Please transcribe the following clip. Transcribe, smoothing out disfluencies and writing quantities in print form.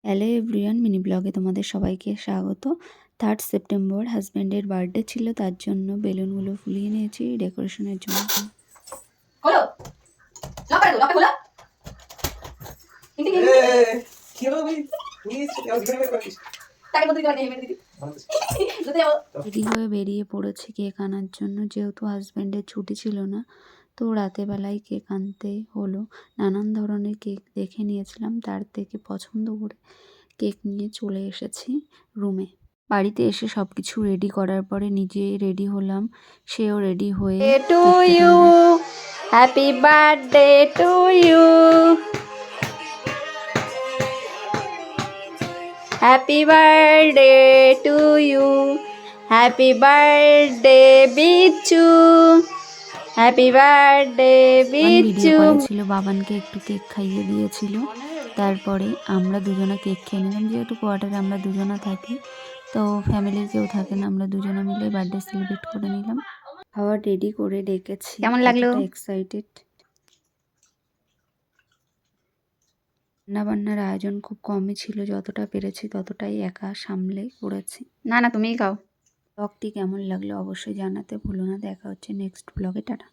Hello everyone, mini ব্লগে তোমাদের সবাইকে স্বাগত। 3rd সেপ্টেম্বর হাজব্যান্ডের বার্থডে ছিল, তার জন্য বেলুনগুলো ফুলিয়ে নিয়েছি ডেকোরেশনের জন্য। খোলো, লকার খোলো। রেডি হয়ে বেরিয়ে পড়েছি কেক আনার জন্য, যেহেতু হাজব্যান্ডের ছুটি ছিল না, তো রাতেবেলায় কেক আনতে হলো। নানান ধরনের কেক দেখে নিয়েছিলাম, তার থেকে পছন্দ করে কেক নিয়ে চলে এসেছি রুমে। বাড়িতে এসে সব কিছু রেডি করার পরে নিজে রেডি হলাম, সেও রেডি হয়ে to you, happy birthday to you, happy birthday to you, happy birthday বিচ্ছু, হ্যাপি বার্থডে ভিডিও বিচ্ছু। করেছিল, বাবানকে একটু কেক খাইয়ে দিয়েছিল। তারপরে আমরা দুজনা কেক খেয়ে নিলাম, যেহেতু কোয়ার্টারে আমরা দুজনা থাকি, তো ফ্যামিলির কেউ থাকে না, আমরা দুজনা মিলে বার্থডে সেলিব্রেট করে নিলাম। খাবার রেডি করে ডেকেছি। কেমন লাগলো? এক্সাইটেড। রান্নাবান্নার আয়োজন খুব কমই ছিল, যতটা পেরেছি ততটাই একা সামলে করেছি। না না, তুমিই খাও। ব্লগটি কেমন লাগলো অবশ্যই জানাতে ভুলো না। দেখা হচ্ছে নেক্সট ব্লগে। টাটা।